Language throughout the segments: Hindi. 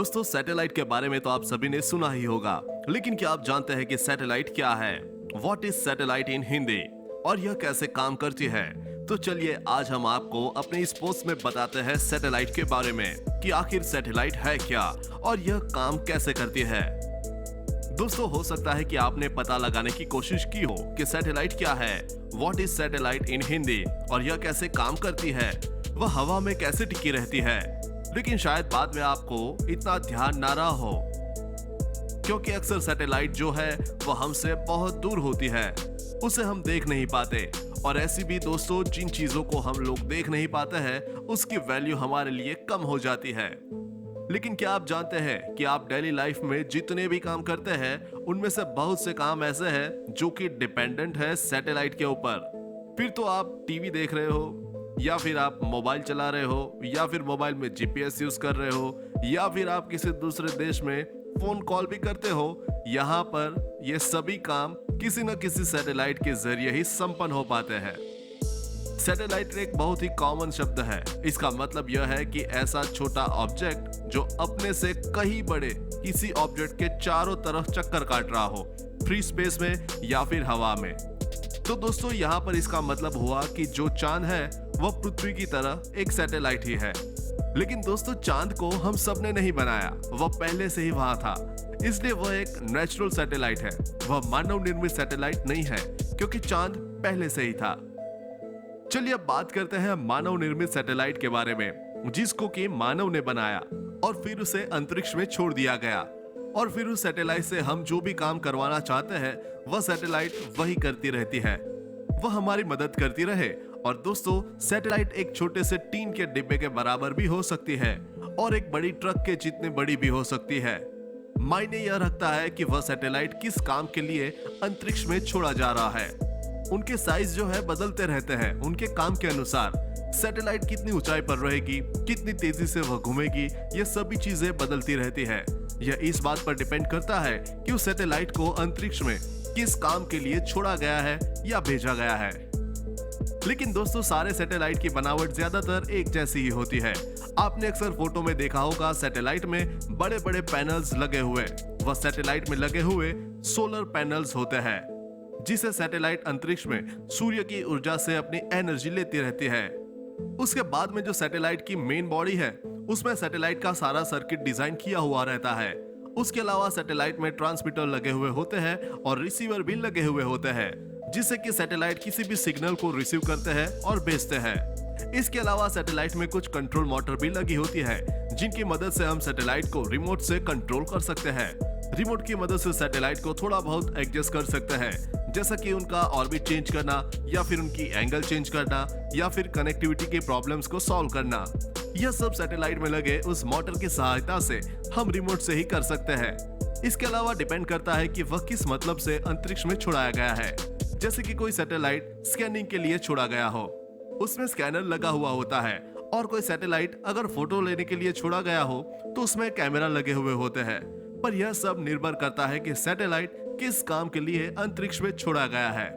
दोस्तों सैटेलाइट के बारे में तो आप सभी ने सुना ही होगा, लेकिन क्या आप जानते हैं कि सैटेलाइट क्या है? व्हाट इज सैटेलाइट इन हिंदी और यह कैसे काम करती है? तो चलिए आज हम आपको अपने इस पोस्ट में बताते हैं सैटेलाइट के बारे में कि आखिर सैटेलाइट है क्या और यह काम कैसे करती है। दोस्तों हो सकता है कि आपने पता लगाने की कोशिश की हो कि सैटेलाइट क्या है, व्हाट इज सैटेलाइट इन हिंदी और यह कैसे काम करती है, वह हवा में कैसे टिकी रहती है, लेकिन शायद बाद में आपको इतना ध्यान ना रहा हो क्योंकि अक्सर सैटेलाइट जो है वह हमसे बहुत दूर होती है, उसे हम देख नहीं पाते। और ऐसी भी दोस्तों जिन चीजों को हम लोग देख नहीं पाते हैं उसकी वैल्यू हमारे लिए कम हो जाती है। लेकिन क्या आप जानते हैं कि आप डेली लाइफ में जितने भी काम करते हैं उनमें से बहुत से काम ऐसे हैं जो कि डिपेंडेंट है सैटेलाइट के ऊपर। फिर तो आप टीवी देख रहे हो या फिर आप मोबाइल चला रहे हो या फिर मोबाइल में जीपीएस यूज कर रहे हो या फिर आप किसी दूसरे देश में फोन कॉल भी करते हो, यहाँ पर ये सभी काम किसी न किसी सैटेलाइट के जरिए ही संपन्न हो पाते हैं। सैटेलाइट एक बहुत ही कॉमन शब्द है। इसका मतलब यह है कि ऐसा छोटा ऑब्जेक्ट जो अपने से कहीं बड़े किसी ऑब्जेक्ट के चारों तरफ चक्कर काट रहा हो, फ्री स्पेस में या फिर हवा में। तो दोस्तों यहाँ पर इसका मतलब हुआ कि जो चांद है वह पृथ्वी की तरह एक सैटेलाइट ही है। लेकिन दोस्तों चांद को हम सबने नहीं बनाया, वह पहले से ही वहां था, इसलिए वह एक नेचुरल सैटेलाइट है। वह मानव निर्मित सैटेलाइट नहीं है क्योंकि चांद पहले से ही था। चलिए अब बात करते हैं मानव निर्मित सैटेलाइट के बारे में, जिसको कि मानव ने बनाया और फिर उसे अंतरिक्ष में छोड़ दिया गया। और फिर उस सैटेलाइट से हम जो भी काम करवाना चाहते हैं वह सैटेलाइट वही करती रहती है, वह हमारी मदद करती रहे। और दोस्तों सैटेलाइट एक छोटे से टीन के डिब्बे के बराबर भी हो सकती है और एक बड़ी ट्रक के जितनी बड़ी भी हो सकती है। मायने यह रखता है कि वह सैटेलाइट किस काम के लिए अंतरिक्ष में छोड़ा जा रहा है। उनके साइज जो है बदलते रहते हैं उनके काम के अनुसार। सैटेलाइट कितनी ऊंचाई पर रहेगी, कितनी तेजी से वह घूमेगी, ये सभी चीजें बदलती रहती है। यह इस बात पर डिपेंड करता है कि उस सैटेलाइट को अंतरिक्ष में किस काम के लिए छोड़ा गया है या भेजा गया है। लेकिन दोस्तों सारे सैटेलाइट की बनावट ज्यादातर एक जैसी ही होती है। आपने अक्सर फोटो में देखा होगा सैटेलाइट में बड़े बड़े पैनल्स लगे हुए, वह सैटेलाइट में लगे हुए सोलर पैनल्स होते हैं, जिसे सैटेलाइट अंतरिक्ष में सूर्य की ऊर्जा से अपनी एनर्जी लेती रहती है। उसके बाद में जो सैटेलाइट की मेन बॉडी है उसमें सैटेलाइट का सारा सर्किट डिजाइन किया हुआ रहता है। उसके अलावा सैटेलाइट में ट्रांसमीटर लगे हुए होते हैं और रिसीवर भी लगे हुए होते हैं, जिससे कि सैटेलाइट किसी भी सिग्नल को रिसीव करते हैं और भेजते हैं। इसके अलावा सैटेलाइट में कुछ कंट्रोल मोटर भी लगी होती है, जिनकी मदद से हम सैटेलाइट को रिमोट से कंट्रोल कर सकते हैं। रिमोट की मदद से सैटेलाइट को थोड़ा बहुत एडजस्ट कर सकते हैं, जैसा कि उनका ऑर्बिट चेंज करना या फिर उनकी एंगल चेंज करना या फिर कनेक्टिविटी के प्रॉब्लम्स को सॉल्व करना। यह सब सैटेलाइट में लगे उस मोटर की सहायता से हम रिमोट से ही कर सकते हैं। इसके अलावा डिपेंड करता है कि वह किस मतलब से अंतरिक्ष में छोड़ाया गया है। जैसे कि कोई सैटेलाइट स्कैनिंग के लिए छोड़ा गया हो, उसमें स्कैनर लगा हुआ होता है, और कोई सैटेलाइट अगर फोटो लेने के लिए छोड़ा गया हो तो उसमें कैमरा लगे हुए होते हैं। पर यह सब निर्भर करता है कि सैटेलाइट किस काम के लिए अंतरिक्ष में छोड़ा गया है।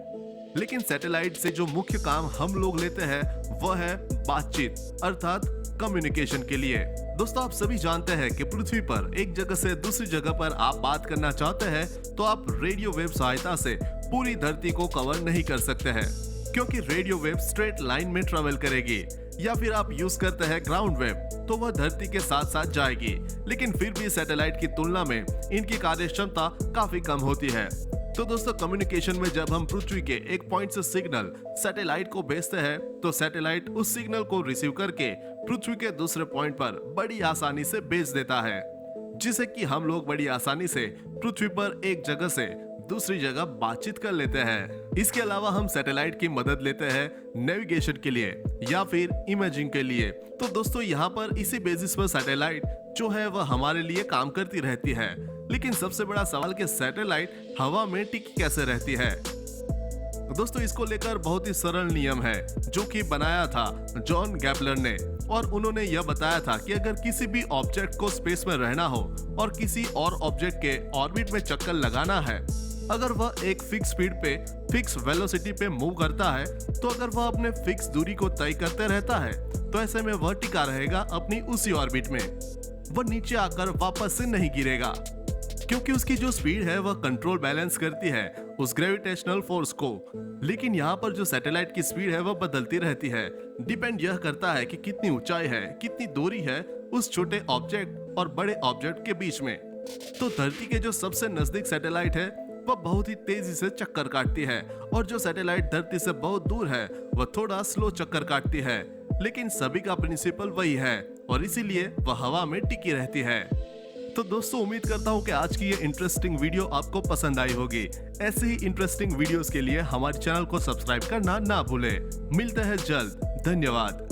लेकिन सैटेलाइट से जो मुख्य काम हम लोग लेते हैं वह है बातचीत, अर्थात कम्युनिकेशन के लिए। दोस्तों आप सभी जानते हैं कि पृथ्वी पर एक जगह से दूसरी जगह पर आप बात करना चाहते हैं तो आप रेडियो वेव सहायता से पूरी धरती को कवर नहीं कर सकते हैं, क्योंकि रेडियो वेव स्ट्रेट लाइन में ट्रेवल करेगी। या फिर आप यूज करते हैं ग्राउंड वेव तो वह धरती के साथ साथ जाएगी। लेकिन फिर भी सैटेलाइट की तुलना में इनकी कार्य क्षमता काफी कम होती है। तो दोस्तों कम्युनिकेशन में जब हम पृथ्वी के एक पॉइंट से सिग्नल सैटेलाइट को भेजते हैं तो सैटेलाइट उस सिग्नल को रिसीव करके पृथ्वी के दूसरे पॉइंट पर बड़ी आसानी से भेज देता है, जिसे कि हम लोग बड़ी आसानी से पृथ्वी पर एक जगह से दूसरी जगह बातचीत कर लेते हैं। इसके अलावा हम सैटेलाइट की मदद लेते हैं नेविगेशन के लिए या फिर इमेजिंग के लिए। तो दोस्तों यहाँ पर इसी बेसिस पर सैटेलाइट जो है वह हमारे लिए काम करती रहती है। लेकिन सबसे बड़ा सवाल कि सैटेलाइट हवा में टिकी कैसे रहती है। दोस्तों इसको लेकर बहुत ही सरल नियम है जो कि बनाया था जॉन गैपलर ने, और उन्होंने यह बताया था कि अगर किसी भी ऑब्जेक्ट को स्पेस में रहना हो और किसी और ऑब्जेक्ट के ऑर्बिट में चक्कर लगाना है, अगर वह एक फिक्स स्पीड पे फिक्स वेलोसिटी पे मूव करता है तो अगर वह अपने फिक्स दूरी को तय करते रहता है तो ऐसे में वह टिका रहेगा अपनी उसी ऑर्बिट में। वह नीचे आकर वापस से नहीं गिरेगा, क्योंकि उसकी जो स्पीड है वह कंट्रोल बैलेंस करती है उस ग्रेविटेशनल फोर्स को। लेकिन यहाँ पर जो सैटेलाइट की स्पीड है वह बदलती रहती है। डिपेंड यह करता है कि कितनी ऊंचाई है, कितनी दूरी है उस छोटे ऑब्जेक्ट और बड़े ऑब्जेक्ट के बीच में। तो धरती के जो सबसे नजदीक सैटेलाइट है वह बहुत ही तेजी से चक्कर काटती है, और जो सैटेलाइट धरती से बहुत दूर है वह थोड़ा स्लो चक्कर काटती है। लेकिन सभी का प्रिंसिपल वही है और इसीलिए वह हवा में टिकी रहती है। तो दोस्तों, उम्मीद करता हूँ कि आज की ये इंटरेस्टिंग वीडियो आपको पसंद आई होगी। ऐसे ही इंटरेस्टिंग वीडियोस के लिए हमारे चैनल को सब्सक्राइब करना ना भूलें। मिलते हैं जल्द। धन्यवाद।